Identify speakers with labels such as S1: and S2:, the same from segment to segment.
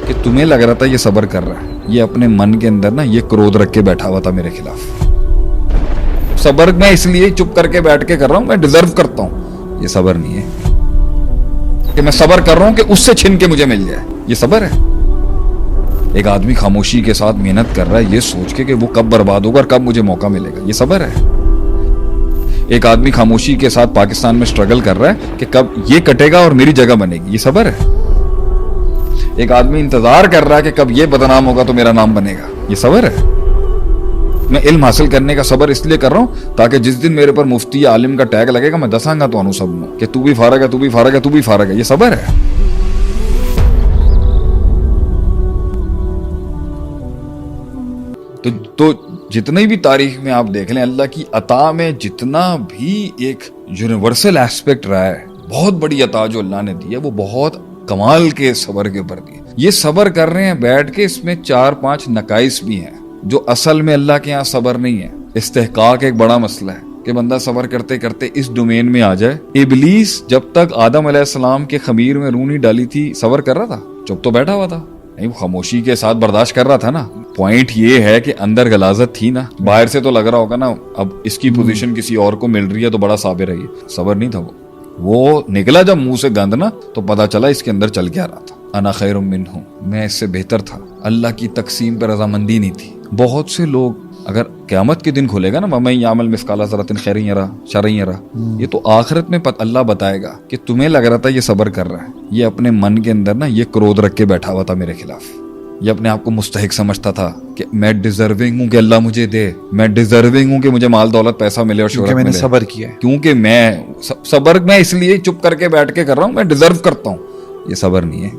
S1: کہ تمہیں لگ رہا تھا یہ صبر کر رہا ہے، یہ اپنے من کے اندر نا یہ کرودھ رکھ کے بیٹھا ہوا تھا میرے خلاف. صبر میں اس لیے چپ کر کے بیٹھ کے کر رہا ہوں، میں ڈیزرو کرتا ہوں. یہ صبر نہیں ہے کہ میں صبر کر رہا ہوں کہ اس سے چھن کے مجھے مل جائے. یہ صبر ہے. ایک آدمی خاموشی کے ساتھ محنت کر رہا ہے یہ سوچ کے کہ وہ کب برباد ہوگا اور کب مجھے موقع ملے گا. یہ صبر ہے. ایک آدمی خاموشی کے ساتھ پاکستان میں سٹرگل کر رہا ہے کہ کب یہ کٹے گا اور میری جگہ بنے گی. یہ صبر ہے. ایک آدمی انتظار کر رہا ہے کہ کب یہ بدنام ہوگا تو میرا نام بنے گا. یہ صبر ہے. میں علم حاصل کرنے کا صبر اس لیے کر رہا ہوں تاکہ جس دن میرے پر مفتی یا عالم کا ٹیگ لگے گا میں دساں گا تو انو سب نو کہ تو بھی فارغ ہے، تو بھی فارغ ہے، تو بھی فارغ ہے. یہ صبر ہے. تو جتنی بھی تاریخ میں آپ دیکھ لیں اللہ کی عطا میں جتنا بھی ایک یونیورسل ایسپیکٹ رہا ہے، بہت بڑی عطا جو اللہ نے دی ہے وہ بہت کمال کے صبر کے اوپر دی ہے. یہ صبر کر رہے ہیں بیٹھ کے، اس میں 4-5 نقائص بھی ہیں جو اصل میں اللہ کے ہاں صبر نہیں ہے. استحقاق ایک بڑا مسئلہ ہے کہ بندہ صبر کرتے کرتے اس ڈومین میں آ جائے. ابلیس جب تک آدم علیہ السلام کے خمیر میں روح نہیں ڈالی تھی صبر کر رہا تھا؟ چپ تو بیٹھا ہوا تھا نہیں، وہ خاموشی کے ساتھ برداشت کر رہا تھا نا. پوائنٹ یہ ہے کہ اندر غلاظت تھی نا. باہر سے تو لگ رہا ہوگا نا اب اس کی پوزیشن کسی اور کو مل رہی ہے تو بڑا صابر ہے. یہ صبر نہیں تھا. وہ نکلا جب منہ سے گند نا تو پتا چلا اس کے اندر چل کیا رہا تھا. انا خیر منہ، میں اس سے بہتر تھا. اللہ کی تقسیم پہ رضامندی نہیں تھی. بہت سے لوگ اگر قیامت کے دن کھلے گا نا وَمَن يَعْمَلْ مِثْقَالَ ذَرَّةٍ خَيْرًا يَرَهُ شَرًّا يَرَهُ، یہ تو آخرت میں اللہ بتائے گا کہ تمہیں لگ رہا تھا یہ صبر کر رہا ہے، یہ اپنے من کے اندر نا یہ کرودھ رکھ کے بیٹھا ہوا تھا میرے خلاف. یہ اپنے آپ کو مستحق سمجھتا تھا کہ میں ڈیزرونگ ہوں کہ اللہ مجھے دے، میں ڈیزرونگ ہوں کہ مجھے مال دولت پیسہ ملے اور شہرت ملے، میں نے صبر کیا ہے. کیونکہ میں صبر میں اس لیے چپ کر کے بیٹھ کے کر رہا ہوں، میں ڈیزرو کرتا ہوں. یہ صبر نہیں ہے.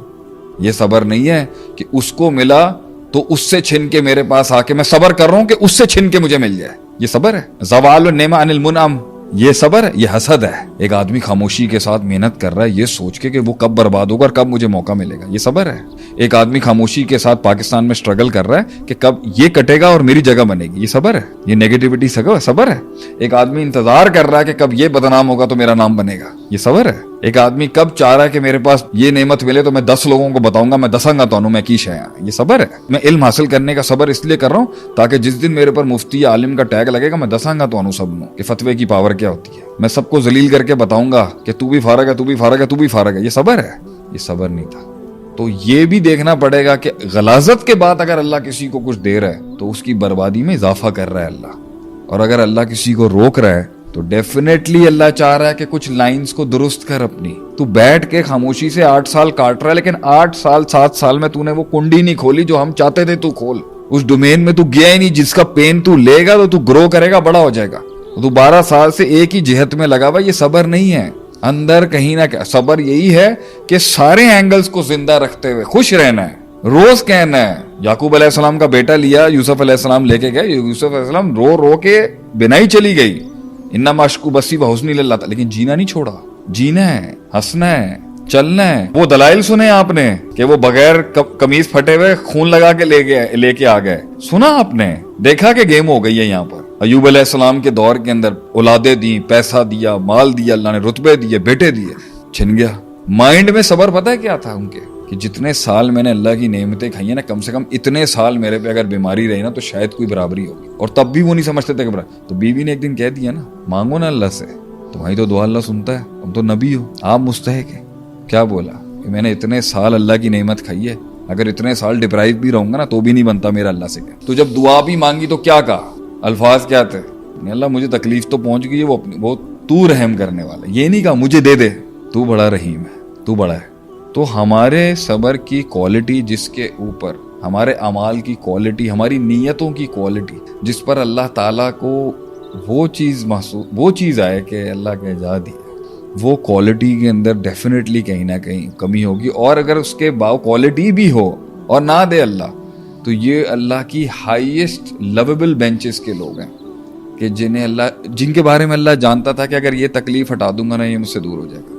S1: یہ صبر نہیں ہے کہ اس کو ملا تو اس سے چھن کے میرے پاس آ کے میں صبر کر رہا ہوں کہ اس سے چھن کے مجھے مل جائے. یہ صبر ہے. زوال النعمہ عن المنعم، یہ صبر ہے. یہ حسد ہے. ایک آدمی خاموشی کے ساتھ محنت کر رہا ہے یہ سوچ کے کہ وہ کب برباد ہوگا اور کب مجھے موقع ملے گا. یہ صبر ہے. ایک آدمی خاموشی کے ساتھ پاکستان میں سٹرگل کر رہا ہے کہ کب یہ کٹے گا اور میری جگہ بنے گی. یہ صبر ہے. یہ نیگیٹیوٹی صبر ہے. ایک آدمی انتظار کر رہا ہے کہ کب یہ بدنام ہوگا تو میرا نام بنے گا. یہ صبر ہے. ایک آدمی کب چاہ رہا ہے کہ میرے پاس یہ نعمت ملے تو میں 10 لوگوں کو بتاؤں گا، میں دساں گا تو میں کی شے. یہ صبر ہے. میں علم حاصل کرنے کا صبر اس لیے کر رہا ہوں تاکہ جس دن میرے پر مفتی یا عالم کا ٹیگ لگے گا میں دساں گا تو سب نو کہ فتوے کی پاور کیا ہوتی ہے. میں سب کو ذلیل کر کے بتاؤں گا کہ تو بھی فارغ ہے، تو بھی فارغ ہے، تو بھی فارغ ہے. یہ صبر ہے. یہ صبر نہیں تھا. تو یہ بھی دیکھنا پڑے گا کہ غلاظت کے بعد اگر اللہ کسی کو کچھ دے رہا ہے تو اس کی بربادی میں اضافہ کر رہا ہے اللہ، اور اگر اللہ کسی کو روک رہا ہے تو ڈیفینیٹلی اللہ چاہ رہا ہے کہ کچھ لائنز کو درست کر اپنی. تو بیٹھ کے خاموشی سے 8 سال کاٹ رہا ہے لیکن 8 سال 7 سال میں تو نے وہ کنڈی نہیں کھولی جو ہم چاہتے تھے تو کھول. اس ڈومین میں تو گیا ہی نہیں جس کا پین تو لے گا تو گرو کرے گا، بڑا ہو جائے گا. تو 12 سال سے ایک ہی جہت میں لگا ہوا. یہ صبر نہیں ہے. اندر کہیں نہ کہیں صبر یہی ہے کہ سارے اینگلز کو زندہ رکھتے ہوئے خوش رہنا ہے، روز کہنا ہے. یعقوب علیہ السلام کا بیٹا لیا، یوسف علیہ السلام لے کے گئے، یوسف علیہ السلام رو رو کے بنائی چلی گئی. انما اشکو بسی وحزنی للہ، لیکن جینا نہیں چھوڑا. جینا ہے، ہنسنا ہے، چلنا ہے. وہ دلائل سنے آپ نے کہ وہ بغیر قمیض پھٹے ہوئے خون لگا کے لے کے آ گئے. سنا آپ نے، دیکھا کہ گیم ہو گئی ہے یہاں پر. ایوب علیہ السلام کے دور کے اندر اولادیں دی، پیسہ دیا، مال دیا، اللہ نے رتبے دیے، بیٹے دیے، چھن گیا. مائنڈ میں صبر پتہ ہے کیا تھا ان کے کہ جتنے سال میں نے اللہ کی نعمتیں کھائی ہیں نا، کم سے کم اتنے سال میرے پہ اگر بیماری رہی نا تو شاید کوئی برابری ہوگی. اور تب بھی وہ نہیں سمجھتے تھے کہ تو بیوی نے ایک دن کہہ دیا نا مانگو نا اللہ سے، تمہاری تو دعا اللہ سنتا ہے، تم تو نبی ہو، آپ مستحق ہیں. کیا بولا کہ میں نے اتنے سال اللہ کی نعمت کھائی ہے، اگر اتنے سال ڈپرائیو بھی رہوں گا نا تو بھی نہیں بنتا میرا اللہ سے. تو جب دعا بھی مانگی تو کیا کہا، الفاظ کیا تھے، اللہ مجھے تکلیف تو پہنچ گئی ہے، وہ تو رحم کرنے والا. یہ نہیں کہا مجھے دے دے، تو بڑا رحیم ہے، تو بڑا ہے. تو ہمارے صبر کی کوالٹی جس کے اوپر ہمارے اعمال کی کوالٹی، ہماری نیتوں کی کوالٹی جس پر اللہ تعالیٰ کو وہ چیز آئے کہ اللہ کے اجازت ہے، وہ کوالٹی کے اندر ڈیفینیٹلی کہیں نہ کہیں کمی ہوگی. اور اگر اس کے کوالٹی بھی ہو اور نہ دے اللہ تو یہ اللہ کی ہائیسٹ لویبل بینچز کے لوگ ہیں کہ جن کے بارے میں اللہ جانتا تھا کہ اگر یہ تکلیف ہٹا دوں گا نا یہ مجھ سے دور ہو جائے گا.